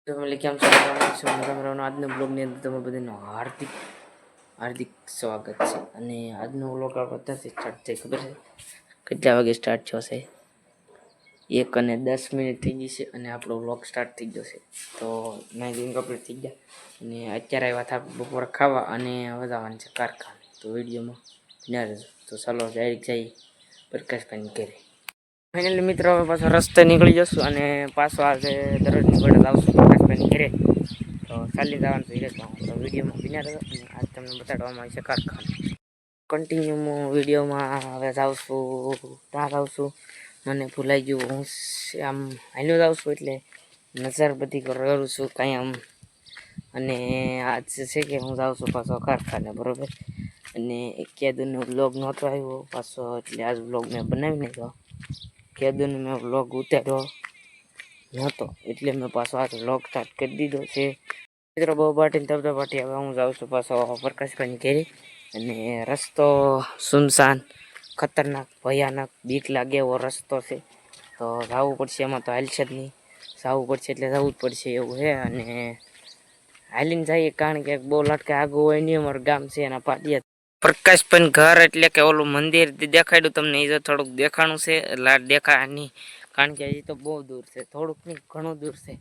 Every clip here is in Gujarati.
ફેમિલી કેમ છો? આજનો બ્લોગની અંદર તમારું બધાનું હાર્દિક હાર્દિક સ્વાગત છે. અને આજનો બ્લોગ આપણે ક્યાંથી સ્ટાર્ટ થઈ ખબર છે? કેટલા વાગે સ્ટાર્ટ થયો છે? 1:10 થઈ ગઈ છે અને આપણો બ્લોગ સ્ટાર્ટ થઈ ગયો છે. તો નાઇટિંગ કમ્પ્લીટ થઈ ગયા અને અત્યારે આવ્યા હતા બપોરે ખાવા અને વધારવાનું છે કારખાને. તો વિડીયોમાં ના રહેજો. તો ચાલો ડાયરેક્ટ જઈ પ્રકાશભાઈની ઘરે. ફાઇનલી મિત્રો હવે પાછો રસ્તે નીકળી જશું અને પાછો આજે દરરોજની બળદ આવશું પ્રકાશભાઈની ઘરે. તો ચાલી જવાનું છે તો વિડીયોમાં બિના રહ્યો અને આજ તમને બતાડવામાં આવશે કારખાને. કન્ટિન્યુ વિડીયોમાં હવે જાઉં છું ત્યાં જાઉં છું. મને ભૂલાઈ ગયું હું આમ હાલ્યો જાઉં છું એટલે નજર બધી કરું છું કાંઈ આમ. અને આજ છે કે હું જાઉં છું પાછો કારખાને બરાબર. અને કેદુનો બ્લોગ નહોતો આવ્યો પાછો એટલે આજ બ્લોગ મેં બનાવી નાખ્યો. કેદુનો મેં બ્લોગ ઉતાર્યો નહોતો એટલે મેં પાછો આ બ્લોગ સ્ટાર્ટ કરી દીધો છે. મિત્રો બહુ બાટીને ધબધબાટી હવે હું જાઉં છું પાછો પ્રકાશભાઈની ઘરે. અને રસ્તો સુનસાન ખતરનાક ભયાનક બીક લાગે એવો રસ્તો છે. તો જવું પડશે એમાં તો હાલશે જ નહીં. જવું પડશે એટલે જવું જ પડશે એવું છે. અને હાલીને જઈએ કારણ કે બહુ લટકે આગું હોય નહીં. અમારું ગામ છે એના પાટિયા પ્રકાશભાઈ ઘર એટલે કે ઓલું મંદિર દેખાડ્યું તમને એ તો થોડુંક દેખાણું છે લાટ દેખાય નહીં કારણ કે એ તો બહુ દૂર છે થોડુંક નહીં ઘણું દૂર છે.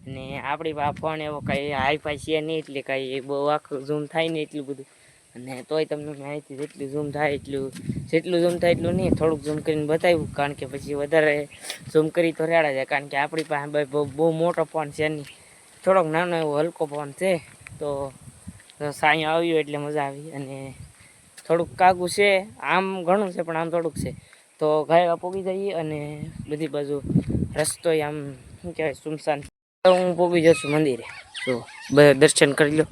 અને આપણી પાસે ફોન એવો કાંઈ હાઈફાઈ છે નહીં એટલે કાંઈ બહુ આખું ઝૂમ થાય નહીં એટલું બધું. અને તોય તમને માહિતી જેટલું ઝૂમ થાય જેટલું ઝૂમ થાય એટલું નહીં થોડુંક ઝૂમ કરીને બતાવ્યું કારણ કે પછી વધારે ઝૂમ કરી તો રેડા જાય કારણ કે આપણી પાસે બહુ મોટો ફોન છે નહીં થોડોક નાનો એવો હલકો ફોન છે. તો સાંઈ આવ્યું એટલે મજા આવી અને થોડુંક કાગું છે આમ ઘણું છે પણ આમ થોડુંક છે. તો ગાય પોગી જઈએ અને બધી બાજુ રસ્તો આમ શું કહેવાય સુમસાન. હું પોગી જઉં છું મંદિરે તો દર્શન કરી લો.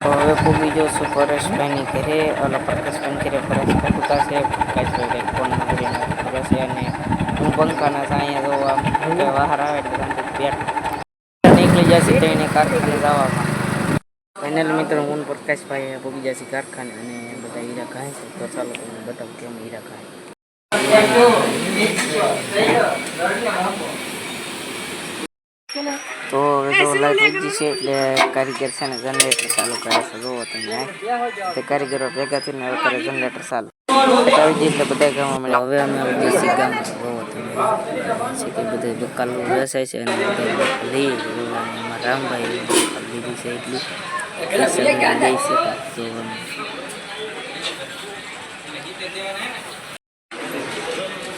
હવે પોગી જાઉં છું પરેશભાઈની ઘરે ઓલા પ્રકાશભાઈની ઘરે પરેશભાઈ ઉતા છે પ્રકાશભાઈ ફોનમાં કરીને કરે છે. અને હું પંખાના અહીંયા જો આમ બહાર આવે એટલે બેઠ નીકળી જશે તો એને કારખાને જવામાં. ફાઇનલ મિત્રો હું પ્રકાશભાઈ પોગી જશે કારખાને અને બધા હીરા ખાય છે. તો ચાલો તમને બતાવું કેમ હીરા ખાય. તો હવે તો લાઈટ વધી છે એટલે કારીગર છે ને જનરેટર ચાલુ કરે છે. જોવો તમે તે કારીગરો ભેગા થઈને હવે કરે જનરેટર ચાલુ આવી જાય એટલે બધા ગામમાં મળે. હવે અમે આવી જઈએ ગામ જોવો તમે છે કે બધા દુકાનો બેસાય છે અને બધા લઈ એમાં રામભાઈ લીધું છે એટલું દઈ છે.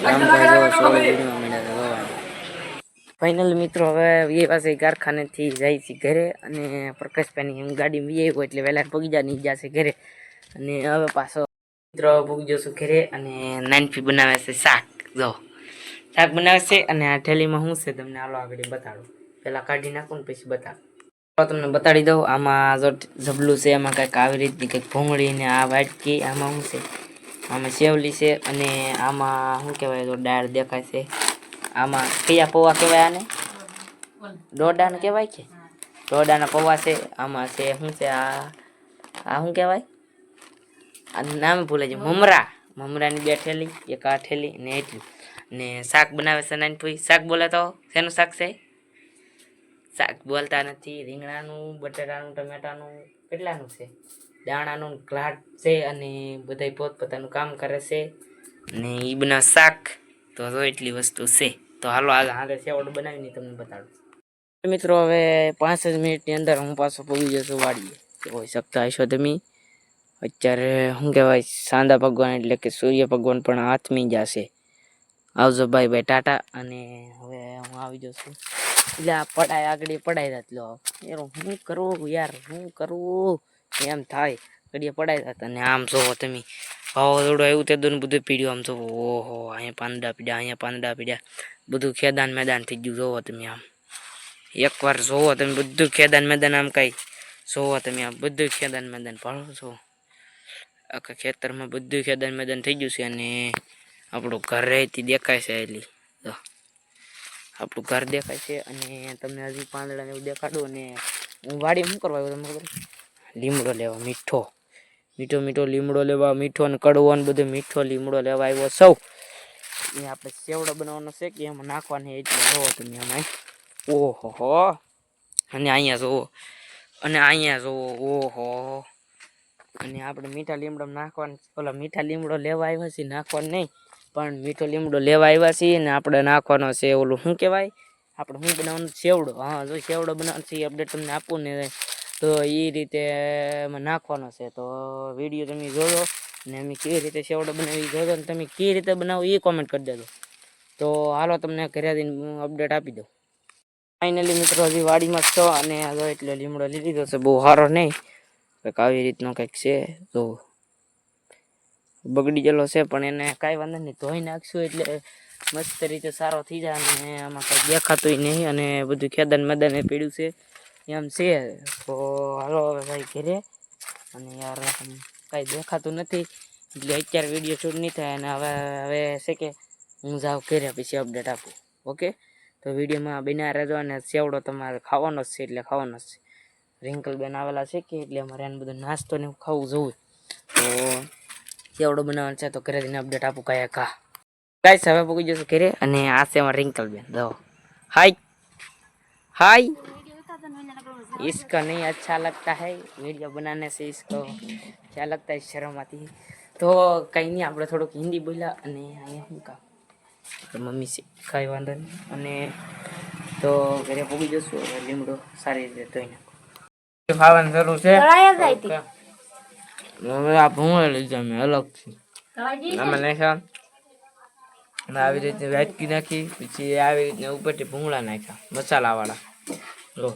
રામભાઈ જો સોળ વીડીમાં મળ્યા છે. ફાઇનલ મિત્રો હવે એ પાસે કારખાનેથી જાય છે ઘરે અને પ્રકાશભાઈની ગાડી વી આવ્યો એટલે વહેલા પગી જશે ઘરે. અને હવે પાછો મિત્રો પગી જશું ઘરે અને નાનફી બનાવે છે શાક. જો શાક બનાવે છે અને આ થેલીમાં શું છે તમને હાલો આગળ બતાડું. પહેલાં કાઢી નાખું ને પછી બતાડું. તમને બતાડી દઉં આમાં જો જબલું છે એમાં કંઈક આવી રીતની કંઈક ભૂંગળી ને આ વાટકી આમાં શું છે આમાં સેવલી છે અને આમાં શું કહેવાય તો દાળ દેખાય છે. આમાં કયા પૌવા કહેવાય આને ડોડાને કહેવાય છે ડોડાના પૌવા છે. આમાં છે શું છે આ શું કહેવાય આ નામ ભૂલે છે મમરાની 2 થેલી એક આ થેલી ને એટલું. ને શાક બનાવે છે નાનપુઈ. શાક બોલે તો શેનું શાક છે? શાક બોલતા નથી. રીંગણાનું બટાટાનું ટમેટાનું કેટલાનું છે દાણાનું ઘાટ છે અને બધા પોતપોતાનું કામ કરે છે ને એ બનાવે શાક. તો એટલી વસ્તુ છે. તો હાલો હાલે સેવડ બનાવીને તમને બતાડું. મિત્રો હવે 5 જ મિનિટની અંદર હું પાછો પહોંચી જશું વાડીએ. હોઈ શકતા હશો તમે. અત્યારે શું કહેવાય સાંદા ભગવાન એટલે કે સૂર્ય ભગવાન પણ હાથમી જશે. આવજો બાય બાય ટાટા. અને હવે હું આવી જશું એટલે આ પડાય આગળ પડાઈ જતલો યાર હું કરવું યાર હું કરવું એમ થાય ઘડીએ પડાઈ જતા. અને આમ જોવો તમે વાવાઝોડું આવ્યું તે દોન બધું પીડ્યું. આમ જોવો ઓહો અહીંયા પાંદડા પીડ્યા બધું ખેદાન મેદાન થઈ ગયું. જોવો તમે આમ એકવાર જોવો તમે બધું ખેદાન મેદાન આમ કઈ જોવો તમે આમ બધું ખેદાન મેદાન પાડો છો આખા ખેતરમાં બધું ખેદાન મેદાન થઈ ગયું છે. અને આપણું ઘર રહેતી દેખાય છે એટલી તો આપણું ઘર દેખાય છે. અને તમને હજી પાંદડાને એવું દેખાડું. અને હું વાડી શું કરવા આવ્યો તમને ખબર? લીમડો લેવા મીઠો મીઠો મીઠો લીમડો લેવા, મીઠો ને કડવો ને બધો મીઠો લીમડો લેવા આવ્યો સૌ. એ આપણે સેવડો બનાવવાનો છે કે એમાં નાખવાની એટલે જોવો તમે એમાં. ઓહો, અને અહીંયા જોવો, અને અહીંયા જોવો, ઓહો. અને આપણે મીઠા લીમડો નાખવાનું, ઓલા મીઠા લીમડો લેવા આવ્યા છીએ, નાખવાનું નહીં પણ મીઠો લીમડો લેવા આવ્યા છીએ ને આપણે નાખવાનો છે ઓલું શું કહેવાય, આપણે શું બનાવવાનું સેવડો. હા, જો સેવડો બનાવવાનો છે અપડેટ તમને આપું ને તો એ રીતે એમાં નાખવાનો છે. તો વિડીયો તમે જોજો ને અમે કેવી રીતે સેવડો બનાવી જોજો ને તમે કેવી રીતે બનાવો એ કોમેન્ટ કરી દેજો. તો હાલો તમને ઘરે જઈને અપડેટ આપી દઉં. ફાઇનલી મિત્રો હજી વાડીમાં છો અને જો એટલો લીમડો લઈ લીધો છે, બહુ સારો નહીં, કંઈક આવી રીતનો કંઈક છે. તો બગડી ગયેલો છે પણ એને કાંઈ વાંધો નહીં, ધોઈ નાખશું એટલે મસ્ત રીતે સારો થઈ જાય અને આમાં કંઈ દેખાતું નહીં અને બધું ખેદાન મેદાને પીડ્યું છે એમ છે. તો હાલો હવે ભાઈ ઘરે, અને યાર કાંઈ દેખાતું નથી એટલે અત્યારે વિડીયો શૂટ નહીં થાય અને હવે છે કે હું જાઉં ઘરે પછી અપડેટ આપું. ઓકે, તો વિડીયોમાં બન્યા રહેજો અને સેવડો તમારે ખાવાનો જ છે એટલે ખાવાનો જ છે. રિંકલબેન આવેલા છે કે એટલે અમારે એને બધો નાસ્તો ને ખાવું જોવું, તો સેવડો બનાવવાનો છે તો ઘરે જઈને અપડેટ આપું કયા કા. ગાઈસ હવે પહોંચી જશે ઘરે અને આ છે અમારે રિંકલબેન. દો हाय हाय, इसका नहीं अच्छा लगता है वीडियो बनाने से, इसको क्या लगता है शर्म आती है. તો કંઈ નહીં, આપણે થોડુંક હિન્દી બોલ્યા અને અહીંયા શું કામ મમ્મી છે, કાંઈ વાંધો નહીં. અને તો ઘરે પહોંચી જશું. હવે લીમડો સારી રીતે ધોઈ નાખો, ખાવાની જરૂર છે. હવે આ ભૂંગળા લીધા મેં અલગથી, આમાં નાખ્યા અને આવી રીતે વાટકી નાખી, પછી આવી રીતે ઉપરથી ભૂંગળા નાખ્યા મસાલાવાળા. જો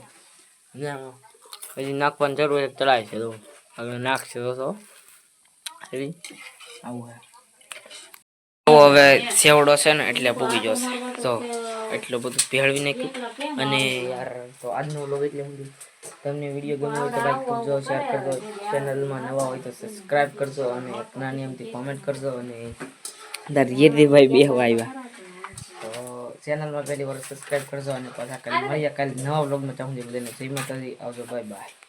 પછી નાખવાની જરૂર એક ચડાય છે. તો હવે નાખશે તો એવી આવું હે. તો હવે સેવડો છે ને એટલે પૂગી જશે. તો એટલું બધું ભેળવી નાખ્યું અને યાર તો આજનો વ્લોગ એટલે હું તમને વિડીયો ગમ્યો હોય તો લાઈક કરજો, શેર કરજો, ચેનલમાં નવા હોય તો સબસ્ક્રાઈબ કરજો અને નાની એમથી કોમેન્ટ કરજો. અને યદિભાઈ બેહવા આવ્યા તો ચેનલમાં પહેલી વાર સબસ્ક્રાઈબ કરજો અને પાછા કાલે મળીએ કાલે નવા વ્લોગમાં. ચાહું બધાને જય માતાજી, આવજો, બાય બાય.